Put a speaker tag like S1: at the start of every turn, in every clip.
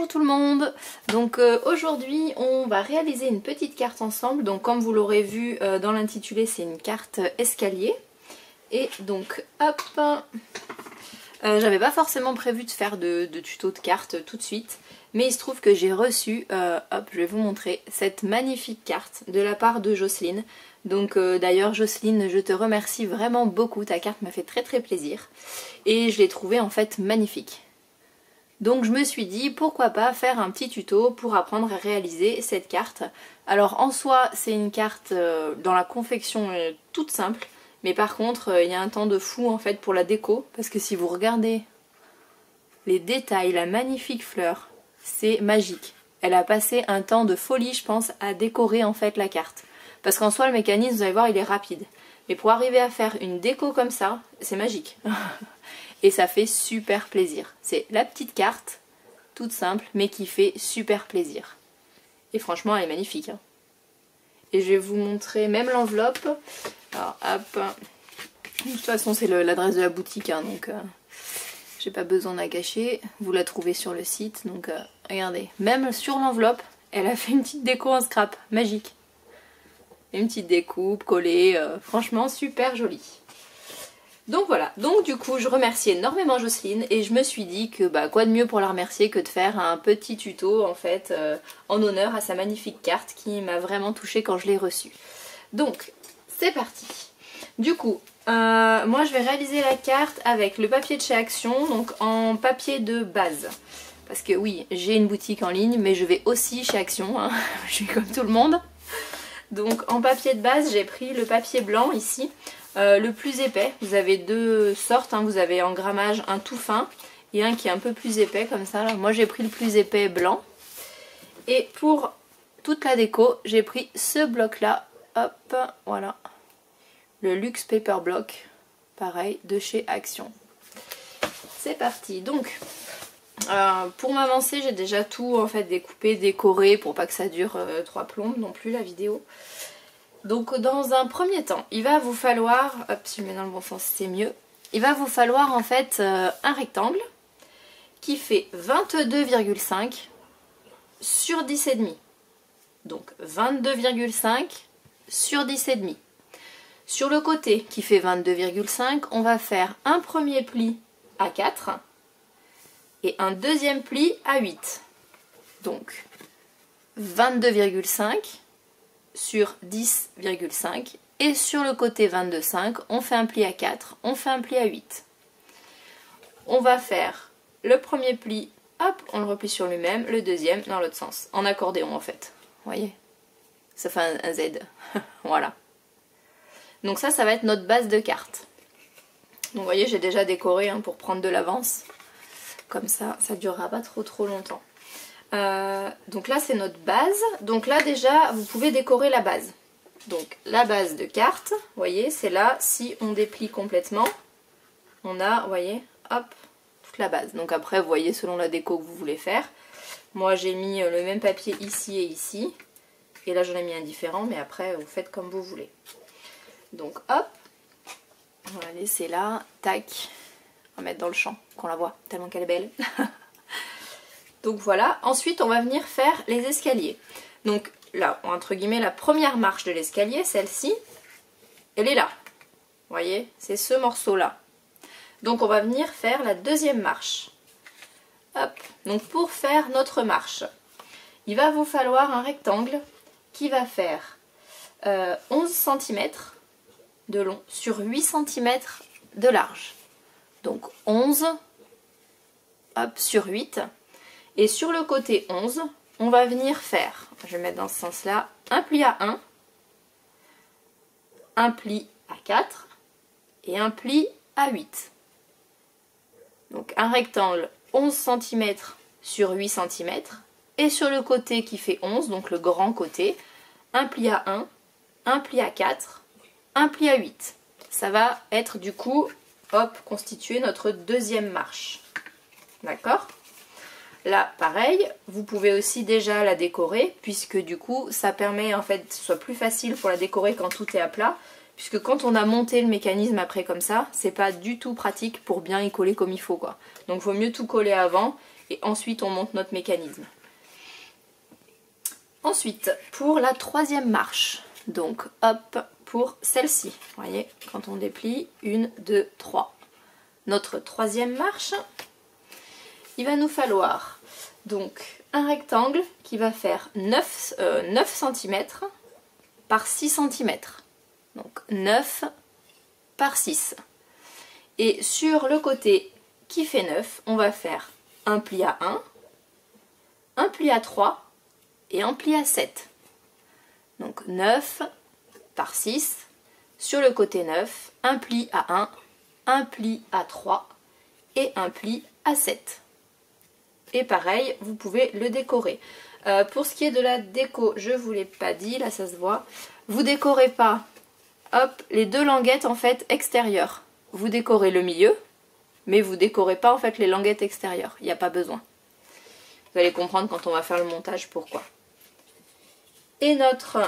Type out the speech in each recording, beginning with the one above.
S1: Bonjour tout le monde. Donc aujourd'hui on va réaliser une petite carte ensemble. Donc comme vous l'aurez vu dans l'intitulé, c'est une carte escalier. Et donc hop, j'avais pas forcément prévu de faire de tuto de carte tout de suite, mais il se trouve que j'ai reçu, hop je vais vous montrer, cette magnifique carte de la part de Jocelyne. Donc d'ailleurs Jocelyne, je te remercie vraiment beaucoup, ta carte m'a fait très plaisir et je l'ai trouvée en fait magnifique. Donc je me suis dit pourquoi pas faire un petit tuto pour apprendre à réaliser cette carte. Alors en soi c'est une carte dans la confection toute simple, mais par contre il y a un temps de fou en fait pour la déco, parce que si vous regardez les détails, la magnifique fleur, c'est magique. Elle a passé un temps de folie je pense à décorer en fait la carte. Parce qu'en soi le mécanisme, vous allez voir, il est rapide. Mais pour arriver à faire une déco comme ça, c'est magique. Et ça fait super plaisir. C'est la petite carte, toute simple, mais qui fait super plaisir. Et franchement, elle est magnifique. Hein. Et je vais vous montrer même l'enveloppe. Alors, hop. De toute façon, c'est l'adresse de la boutique, hein, donc j'ai pas besoin de la cacher. Vous la trouvez sur le site, donc regardez. Même sur l'enveloppe, elle a fait une petite déco en scrap, magique. Une petite découpe collée, franchement super jolie. Donc voilà, donc du coup je remercie énormément Jocelyne et je me suis dit que quoi de mieux pour la remercier que de faire un petit tuto en fait en honneur à sa magnifique carte qui m'a vraiment touchée quand je l'ai reçue. Donc c'est parti. Du coup moi je vais réaliser la carte avec le papier de chez Action, donc en papier de base. Parce que oui, j'ai une boutique en ligne mais je vais aussi chez Action, hein. Je suis comme tout le monde. Donc en papier de base j'ai pris le papier blanc ici. Le plus épais, vous avez deux sortes, hein. Vous avez en grammage un tout fin et un qui est un peu plus épais comme ça. Là. Moi j'ai pris le plus épais blanc. Et pour toute la déco, j'ai pris ce bloc là, hop, voilà. Le Luxe Paper Block, pareil, de chez Action. C'est parti, donc pour m'avancer j'ai déjà tout en fait découpé, décoré pour pas que ça dure 3 plombes non plus la vidéo. Donc dans un premier temps, il va vous falloir, hop si je mets dans le bon sens c'est mieux, il va vous falloir en fait un rectangle qui fait 22,5 sur 10,5. Donc 22,5 sur 10,5. Sur le côté qui fait 22,5, on va faire un premier pli à 4 et un deuxième pli à 8. Donc 22,5 sur 10,5 et sur le côté 22,5 on fait un pli à 4, on fait un pli à 8. On va faire le premier pli, hop, on le replie sur lui-même, le deuxième dans l'autre sens, en accordéon en fait, vous voyez, ça fait un Z, voilà. Donc ça va être notre base de carte. Donc vous voyez j'ai déjà décoré hein, pour prendre de l'avance, comme ça, ça durera pas trop longtemps. Donc là c'est notre base, donc là déjà vous pouvez décorer la base. Donc la base de carte, vous voyez c'est là, si on déplie complètement, on a, vous voyez, hop, toute la base. Donc après vous voyez selon la déco que vous voulez faire. Moi j'ai mis le même papier ici et ici, et là j'en ai mis un différent, mais après vous faites comme vous voulez. Donc hop, on va la laisser là, tac, on va mettre dans le champ, qu'on la voit, tellement qu'elle est belle. Donc voilà, ensuite on va venir faire les escaliers. Donc là, entre guillemets, la première marche de l'escalier, celle-ci, elle est là. Vous voyez, c'est ce morceau-là. Donc on va venir faire la deuxième marche. Hop, donc pour faire notre marche, il va vous falloir un rectangle qui va faire 11 cm de long sur 8 cm de large. Donc 11, hop, sur 8. Et sur le côté 11, on va venir faire, je vais mettre dans ce sens-là, un pli à 1, un pli à 4 et un pli à 8. Donc un rectangle 11 cm sur 8 cm. Et sur le côté qui fait 11, donc le grand côté, un pli à 1, un pli à 4, un pli à 8. Ça va être du coup, hop, constituer notre deuxième marche. D'accord ? Là, pareil, vous pouvez aussi déjà la décorer, puisque du coup, ça permet en fait que ce soit plus facile pour la décorer quand tout est à plat, puisque quand on a monté le mécanisme après comme ça, c'est pas du tout pratique pour bien y coller comme il faut, quoi. Donc, il vaut mieux tout coller avant et ensuite on monte notre mécanisme. Ensuite, pour la troisième marche, donc hop, pour celle-ci, vous voyez, quand on déplie, 1, 2, 3. Notre troisième marche, il va nous falloir donc un rectangle qui va faire 9 cm par 6 cm. Donc 9 par 6. Et sur le côté qui fait 9, on va faire un pli à 1, un pli à 3 et un pli à 7. Donc 9 par 6, sur le côté 9, un pli à 1, un pli à 3 et un pli à 7. Et pareil, vous pouvez le décorer. Pour ce qui est de la déco, je ne vous l'ai pas dit, là ça se voit, vous décorez pas, hop, les deux languettes en fait extérieures. Vous décorez le milieu, mais vous décorez pas en fait les languettes extérieures, il n'y a pas besoin. Vous allez comprendre quand on va faire le montage pourquoi. Et notre,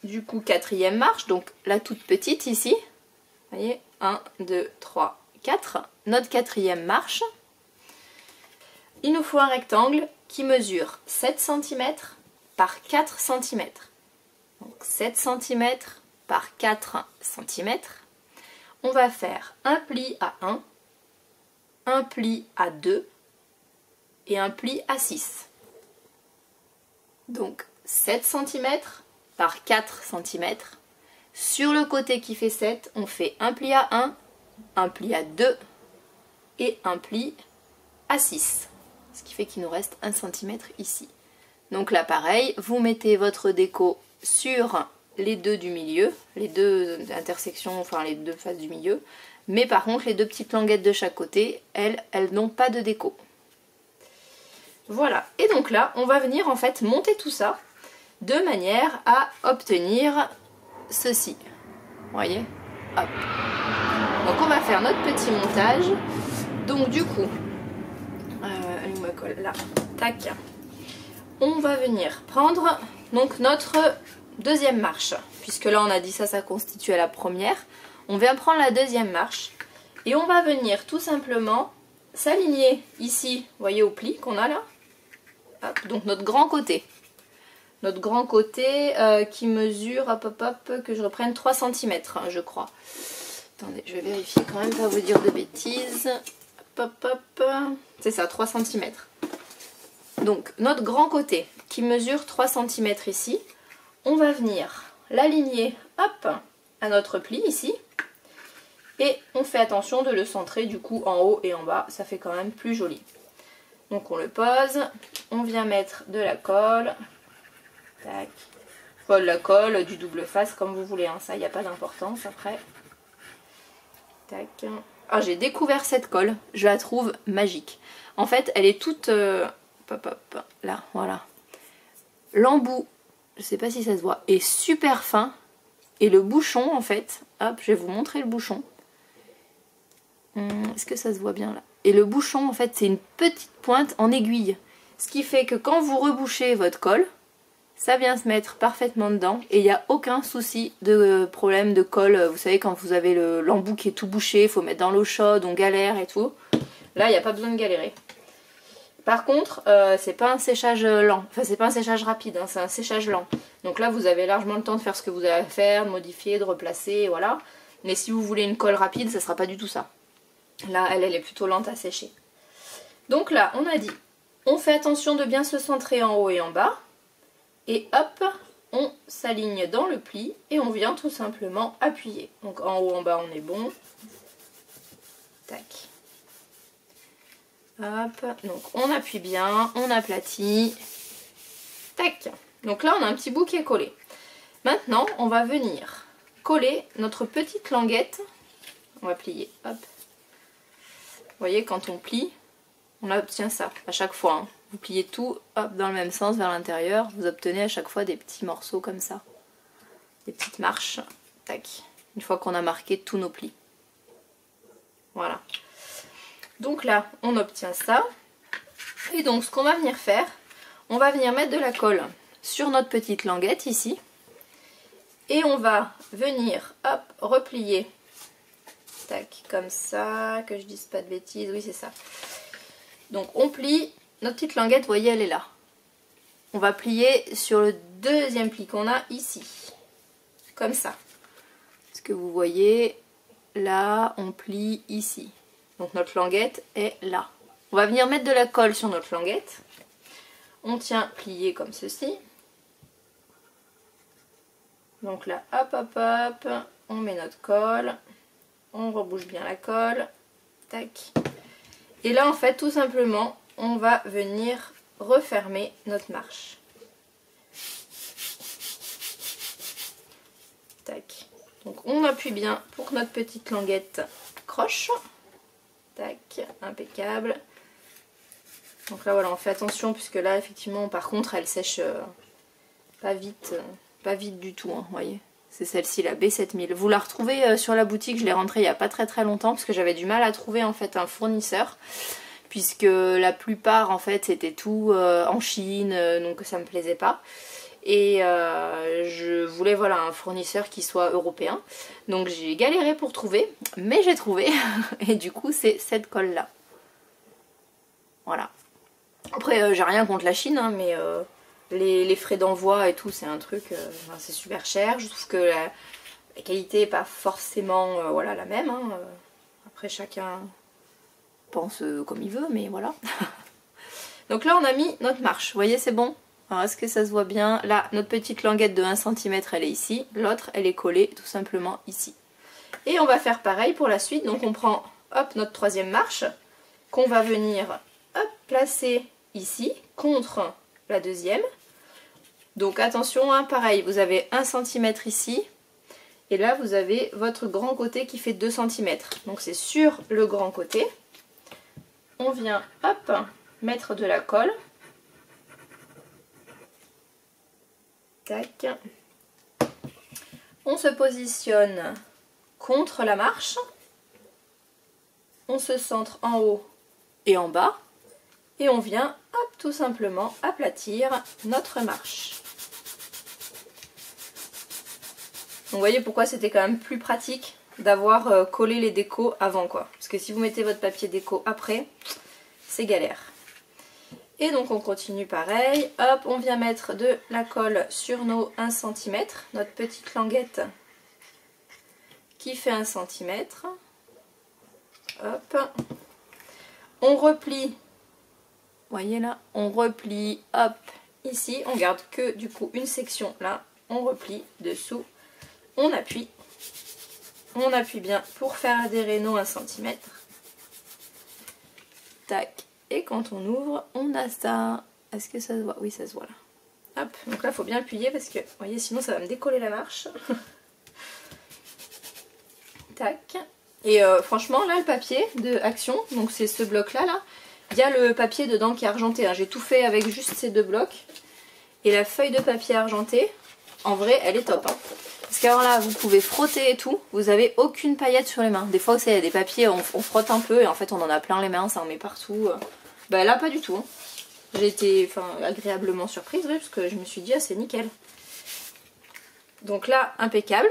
S1: du coup, quatrième marche, donc la toute petite ici, vous voyez, 1, 2, 3, 4, notre quatrième marche, il nous faut un rectangle qui mesure 7 cm par 4 cm. Donc 7 cm par 4 cm. On va faire un pli à 1, un pli à 2 et un pli à 6. Donc 7 cm par 4 cm. Sur le côté qui fait 7, on fait un pli à 1, un pli à 2 et un pli à 6. Ce qui fait qu'il nous reste 1 cm ici. Donc là pareil, vous mettez votre déco sur les deux du milieu, les deux intersections, enfin les deux faces du milieu. Mais par contre les deux petites languettes de chaque côté, elles n'ont pas de déco. Voilà, et donc là on va venir en fait monter tout ça de manière à obtenir ceci. Vous voyez? Hop. Donc on va faire notre petit montage. Donc du coup, elle me colle là, tac. On va venir prendre donc notre deuxième marche. Puisque là on a dit ça, ça constitue la première. On vient prendre la deuxième marche. Et on va venir tout simplement s'aligner ici, vous voyez au pli qu'on a là. Hop, donc notre grand côté. Notre grand côté qui mesure, hop hop hop, que je reprenne 3 cm je crois. Attendez, je vais vérifier quand même, pas vous dire de bêtises. Hop hop hop, c'est ça, 3 cm. Donc notre grand côté qui mesure 3 cm ici, on va venir l'aligner, hop, à notre pli ici. Et on fait attention de le centrer du coup en haut et en bas, ça fait quand même plus joli. Donc on le pose, on vient mettre de la colle, tac, de la colle, du double face comme vous voulez, hein. Ça il n'y a pas d'importance après. Tac. Ah, j'ai découvert cette colle, je la trouve magique. En fait elle est toute, hop, hop, là, voilà. L'embout, je sais pas si ça se voit, est super fin. Et le bouchon en fait, hop, je vais vous montrer le bouchon. Est-ce que ça se voit bien là? Et le bouchon en fait c'est une petite pointe en aiguille. Ce qui fait que quand vous rebouchez votre colle, ça vient se mettre parfaitement dedans. Et il n'y a aucun souci de problème de colle. Vous savez quand vous avez l'embout qui est tout bouché, il faut mettre dans l'eau chaude, on galère et tout. Là il n'y a pas besoin de galérer. Par contre c'est pas un séchage lent. Enfin c'est pas un séchage rapide, hein, c'est un séchage lent. Donc là vous avez largement le temps de faire ce que vous avez à faire, de modifier, de replacer, voilà. Mais si vous voulez une colle rapide, ça sera pas du tout ça. Là, elle est plutôt lente à sécher. Donc là, on a dit, on fait attention de bien se centrer en haut et en bas. Et hop, on s'aligne dans le pli et on vient tout simplement appuyer. Donc en haut, en bas, on est bon. Tac. Hop, donc on appuie bien, on aplatit. Tac. Donc là, on a un petit bout qui est collé. Maintenant, on va venir coller notre petite languette. On va plier, hop. Vous voyez, quand on plie, on obtient ça à chaque fois. Hein. Vous pliez tout hop, dans le même sens vers l'intérieur. Vous obtenez à chaque fois des petits morceaux comme ça. Des petites marches. Tac. Une fois qu'on a marqué tous nos plis. Voilà. Donc là, on obtient ça. Et donc, ce qu'on va venir faire, on va venir mettre de la colle sur notre petite languette ici. Et on va venir, hop, replier. Tac, comme ça, que je dise pas de bêtises, oui c'est ça. Donc on plie notre petite languette, vous voyez, elle est là. On va plier sur le deuxième pli qu'on a ici. Comme ça. Ce que vous voyez, là, on plie ici. Donc notre languette est là. On va venir mettre de la colle sur notre languette. On tient plié comme ceci. Donc là, hop, hop, hop, on met notre colle. On rebouge bien la colle. Tac. Et là, en fait, tout simplement, on va venir refermer notre marche. Tac. Donc on appuie bien pour que notre petite languette croche. Tac, impeccable. Donc là voilà, on fait attention puisque là effectivement par contre elle sèche pas vite du tout, hein, vous voyez. C'est celle-ci, la B7000. Vous la retrouvez sur la boutique, je l'ai rentrée il n'y a pas très longtemps parce que j'avais du mal à trouver en fait un fournisseur. Puisque la plupart en fait c'était tout en Chine, donc ça me plaisait pas. Et je voulais voilà un fournisseur qui soit européen. Donc j'ai galéré pour trouver, mais j'ai trouvé. Et du coup c'est cette colle là. Voilà. Après j'ai rien contre la Chine, hein, mais les frais d'envoi et tout c'est un truc, enfin, c'est super cher. Je trouve que la qualité n'est pas forcément voilà, la même. Hein. Après chacun pense comme il veut, mais voilà. Donc là on a mis notre marche, vous voyez c'est bon. Alors est-ce que ça se voit bien? Là notre petite languette de 1 cm elle est ici, l'autre elle est collée tout simplement ici. Et on va faire pareil pour la suite, donc on prend hop notre troisième marche qu'on va venir hop placer ici contre la deuxième. Donc attention, hein, pareil, vous avez 1 cm ici et là vous avez votre grand côté qui fait 2 cm. Donc c'est sur le grand côté. On vient hop mettre de la colle. Tac. On se positionne contre la marche. On se centre en haut et en bas. Et on vient hop, tout simplement aplatir notre marche. Donc vous voyez pourquoi c'était quand même plus pratique d'avoir collé les décos avant quoi. Parce que si vous mettez votre papier déco après, c'est galère. Et donc on continue pareil. Hop, on vient mettre de la colle sur nos 1 cm. Notre petite languette qui fait 1 cm. Hop. On replie. Vous voyez là, on replie. Hop, ici. On garde que du coup une section là. On replie dessous. On appuie. On appuie bien pour faire adhérer nos 1 cm. Tac. Et quand on ouvre, on a ça. Est-ce que ça se voit? Oui, ça se voit là. Hop. Donc là, il faut bien appuyer parce que, vous voyez, sinon ça va me décoller la marche. Tac. Et franchement, là, le papier de Action, donc c'est ce bloc-là, là, il y a le papier dedans qui est argenté. Hein. J'ai tout fait avec juste ces deux blocs. Et la feuille de papier argenté, en vrai, elle est top. Hein. Parce qu'alors là, vous pouvez frotter et tout, vous avez aucune paillette sur les mains. Des fois, il y a des papiers, on frotte un peu et en fait, on en a plein les mains, ça en met partout. Bah là, pas du tout. Hein. J'ai été agréablement surprise, oui, parce que je me suis dit, ah, c'est nickel. Donc là, impeccable.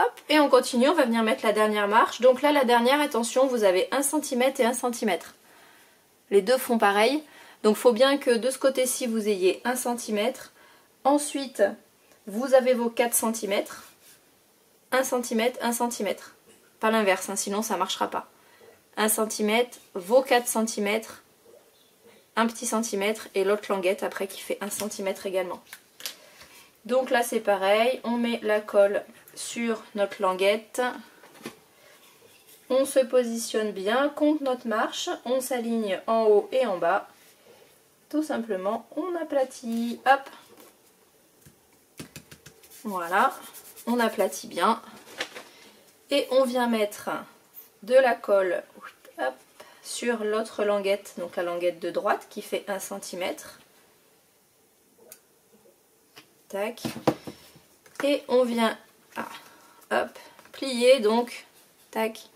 S1: Hop, et on continue, on va venir mettre la dernière marche. Donc là, la dernière, attention, vous avez 1 cm et 1 cm. Les deux font pareil. Donc il faut bien que de ce côté-ci, vous ayez 1 cm. Ensuite, vous avez vos 4 cm. 1 cm, 1 cm. Pas l'inverse, hein, sinon ça ne marchera pas. 1 cm, vos 4 cm, un petit centimètre et l'autre languette après qui fait 1 cm également. Donc là c'est pareil, on met la colle sur notre languette. On se positionne bien contre notre marche, on s'aligne en haut et en bas. Tout simplement, on aplatit, hop. Voilà, on aplatit bien. Et on vient mettre de la colle hop, sur l'autre languette, donc la languette de droite qui fait 1 cm. Tac. Et on vient hop, plier donc, tac,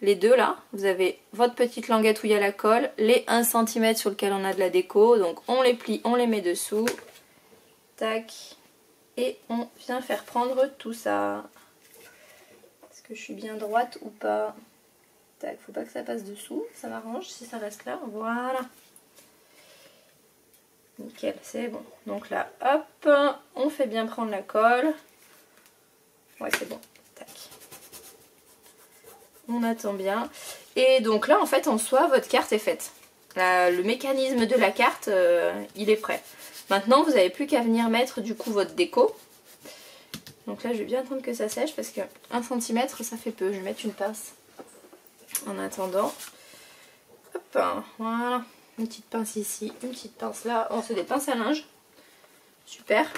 S1: les deux là. Vous avez votre petite languette où il y a la colle, les 1 cm sur lequel on a de la déco. Donc on les plie, on les met dessous. Tac. Et on vient faire prendre tout ça. Est-ce que je suis bien droite ou pas? Tac, faut pas que ça passe dessous. Ça m'arrange si ça reste là. Voilà. Nickel, c'est bon. Donc là, hop, on fait bien prendre la colle. Ouais, c'est bon. Tac. On attend bien. Et donc là, en fait, en soi, votre carte est faite. Le mécanisme de la carte, il est prêt. Maintenant, vous n'avez plus qu'à venir mettre du coup votre déco. Donc là, je vais bien attendre que ça sèche parce que 1 cm, ça fait peu. Je vais mettre une pince en attendant. Hop, voilà. Une petite pince ici, une petite pince là. Oh, c'est des pinces à linge. Super.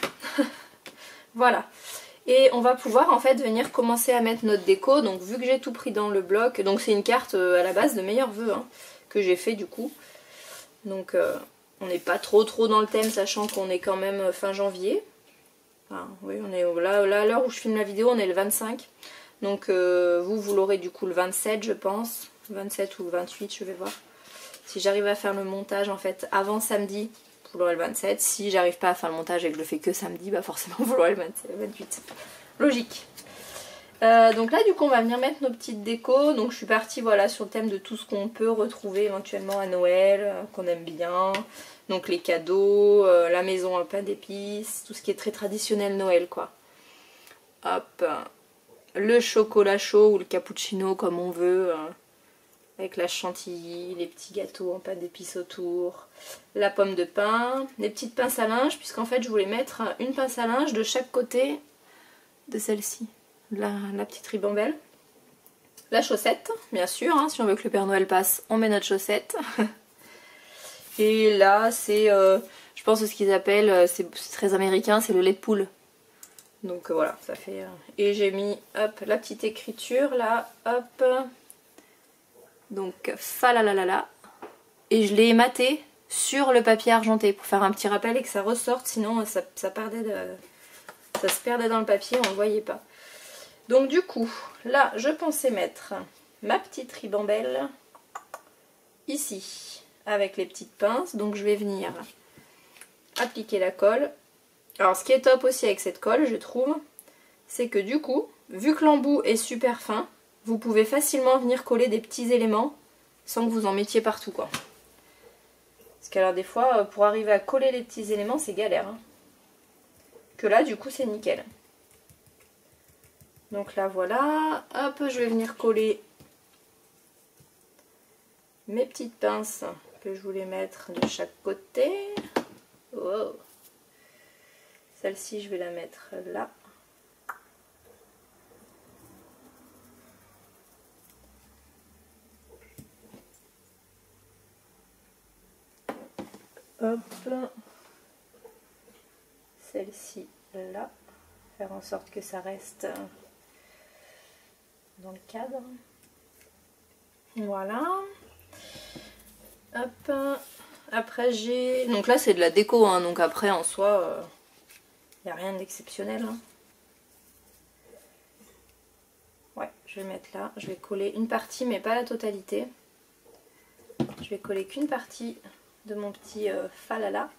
S1: Voilà. Et on va pouvoir en fait venir commencer à mettre notre déco. Donc vu que j'ai tout pris dans le bloc, donc c'est une carte à la base de meilleurs vœux hein, que j'ai fait du coup. Donc on n'est pas trop dans le thème, sachant qu'on est quand même fin janvier. Enfin, oui, on est là à l'heure où je filme la vidéo, on est le 25. Donc vous l'aurez du coup le 27 je pense. 27 ou le 28, je vais voir. Si j'arrive à faire le montage en fait avant samedi, vous l'aurez le 27. Si j'arrive pas à faire le montage et que je le fais que samedi, bah forcément vous l'aurez le 28. Logique. Donc là du coup on va venir mettre nos petites décos. Donc je suis partie voilà sur le thème de tout ce qu'on peut retrouver éventuellement à Noël, qu'on aime bien. Donc les cadeaux, la maison en pain d'épices, tout ce qui est très traditionnel Noël quoi. Hop, le chocolat chaud ou le cappuccino comme on veut. Avec la chantilly, les petits gâteaux en pâte d'épices autour, la pomme de pin, les petites pinces à linge, puisqu'en fait je voulais mettre une pince à linge de chaque côté de celle-ci, la petite ribambelle. La chaussette, bien sûr, hein, si on veut que le Père Noël passe, on met notre chaussette. Et là c'est, je pense ce qu'ils appellent, c'est très américain, c'est le lait de poule. Donc voilà, ça fait... Et j'ai mis, hop, la petite écriture là, hop... Donc falalalala. Et je l'ai ématé sur le papier argenté pour faire un petit rappel et que ça ressorte, sinon ça se perdait dans le papier, on ne voyait pas. Donc du coup, là je pensais mettre ma petite ribambelle ici avec les petites pinces. Donc je vais venir appliquer la colle. Alors ce qui est top aussi avec cette colle, je trouve, c'est que du coup, vu que l'embout est super fin, vous pouvez facilement venir coller des petits éléments sans que vous en mettiez partout quoi. Parce que alors des fois, pour arriver à coller les petits éléments, c'est galère. Hein. Que là, du coup, c'est nickel. Donc là, voilà. Hop, je vais venir coller mes petites pinces que je voulais mettre de chaque côté. Wow. Celle-ci, je vais la mettre là. Hop, celle-ci là, faire en sorte que ça reste dans le cadre. Voilà. Hop. Après j'ai... Donc là c'est de la déco, hein, donc après en soi, il n'y a rien d'exceptionnel. Hein. Ouais, je vais mettre là. Je vais coller une partie mais pas la totalité. Je vais coller qu'une partie de mon petit falala.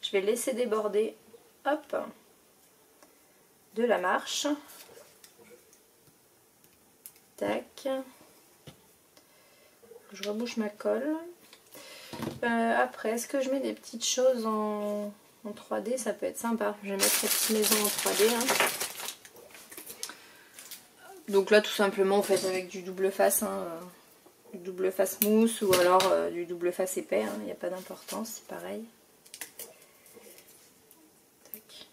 S1: Je vais laisser déborder, hop, de la marche. Tac. Je rebouche ma colle. Après, est-ce que je mets des petites choses en 3D? Ça peut être sympa. Je vais mettre cette petite maison en 3D. Hein. Donc là, tout simplement, vous faites avec du double face. Hein, du double face mousse ou alors du double face épais. Il n'y a pas d'importance, c'est pareil. Tac.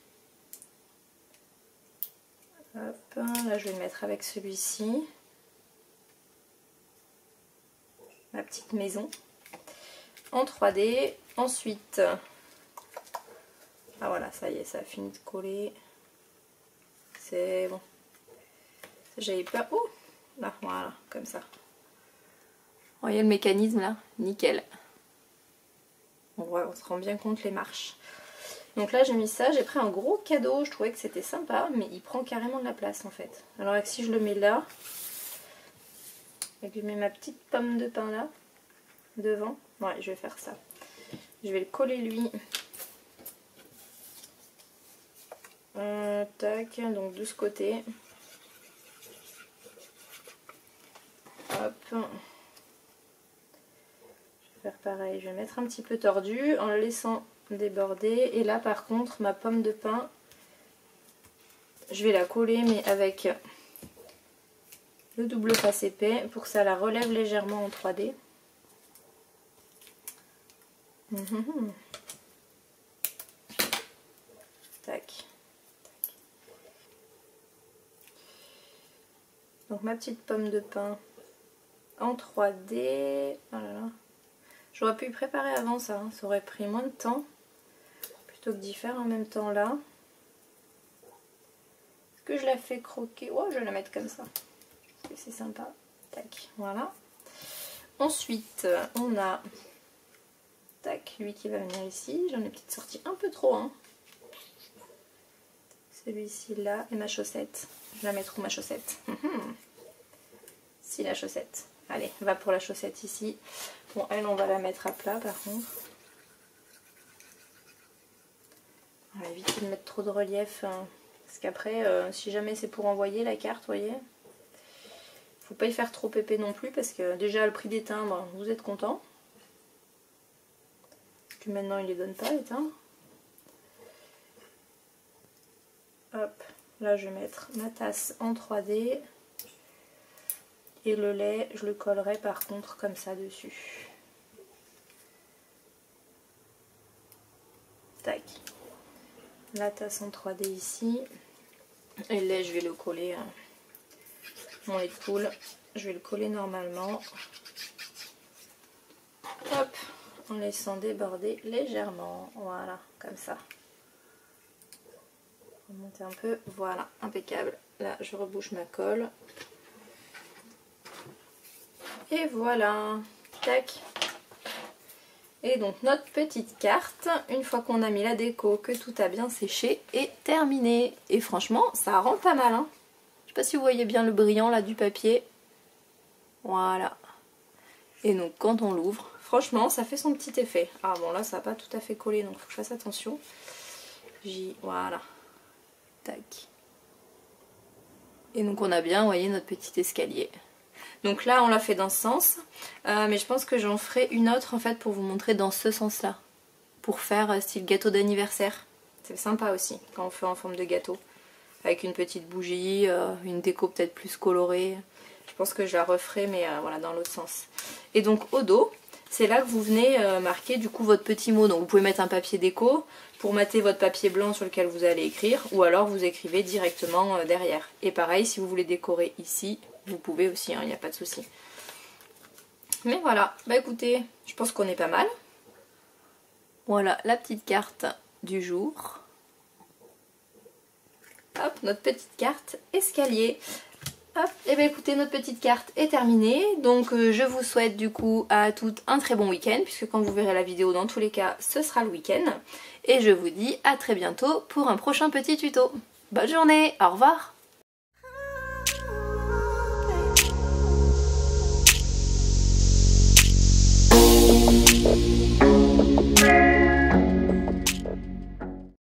S1: Hop, là, je vais le mettre avec celui-ci. Ma petite maison. En 3D. Ensuite, ah voilà, ça y est, ça a fini de coller. C'est bon. J'avais peur. Oh là, voilà, comme ça. Vous voyez le mécanisme là? Nickel. On se rend bien compte les marches. Donc là j'ai mis ça, j'ai pris un gros cadeau, je trouvais que c'était sympa, mais il prend carrément de la place en fait. Alors que si je le mets là, et que je mets ma petite pomme de pain là, devant, ouais je vais faire ça. Je vais le coller lui. Tac, donc de ce côté. Hop. Je vais faire pareil, je vais mettre un petit peu tordu en le laissant déborder. Et là par contre ma pomme de pin, je vais la coller mais avec le double face épais pour que ça la relève légèrement en 3D. Tac. Donc ma petite pomme de pin en 3D. Oh là là. J'aurais pu y préparer avant ça, hein. Ça aurait pris moins de temps. Plutôt que d'y faire en même temps là. Est-ce que je la fais croquer? Oh, je vais la mettre comme ça. C'est sympa. Tac, voilà. Ensuite, on a... Tac, lui qui va venir ici. J'en ai peut-être sorti un peu trop, hein. Celui-ci là et ma chaussette. Je vais la mettre où ma chaussette? Si, la chaussette. Allez, va pour la chaussette ici. Bon, elle, on va la mettre à plat par contre. On va éviter de mettre trop de relief. Hein, parce qu'après, si jamais c'est pour envoyer la carte, vous voyez, faut pas y faire trop épais non plus. Parce que déjà, le prix des timbres, vous êtes content. Puis maintenant, il les donne pas, les timbres. Hop, là, je vais mettre ma tasse en 3D. Et le lait, je le collerai par contre comme ça dessus. Tac. La tasse en 3D ici. Et le lait, je vais le coller. Mon lait de poule, je vais le coller normalement. Hop, en laissant déborder légèrement. Voilà, comme ça. Remonter un peu. Voilà, impeccable. Là, je rebouche ma colle. Et voilà, tac. Et donc notre petite carte, une fois qu'on a mis la déco, que tout a bien séché, est terminée. Et franchement, ça rend pas mal, hein. Je sais pas si vous voyez bien le brillant là du papier. Voilà. Et donc quand on l'ouvre, franchement, ça fait son petit effet. Ah bon, là ça n'a pas tout à fait collé, donc il faut que je fasse attention. Voilà. Tac. Et donc on a bien, vous voyez, notre petit escalier. Donc là on l'a fait dans ce sens, mais je pense que j'en ferai une autre en fait pour vous montrer dans ce sens là. Pour faire style gâteau d'anniversaire. C'est sympa aussi quand on fait en forme de gâteau. Avec une petite bougie, une déco peut-être plus colorée. Je pense que je la referai mais voilà dans l'autre sens. Et donc au dos, c'est là que vous venez marquer du coup votre petit mot. Donc vous pouvez mettre un papier déco pour mater votre papier blanc sur lequel vous allez écrire. Ou alors vous écrivez directement derrière. Et pareil si vous voulez décorer ici. Vous pouvez aussi, il n'y a pas de souci. Mais voilà, bah écoutez, je pense qu'on est pas mal. Voilà la petite carte du jour. Hop, notre petite carte escalier. Hop, et bah écoutez, notre petite carte est terminée. Donc je vous souhaite du coup à toutes un très bon week-end. Puisque quand vous verrez la vidéo, dans tous les cas, ce sera le week-end. Et je vous dis à très bientôt pour un prochain petit tuto. Bonne journée, au revoir!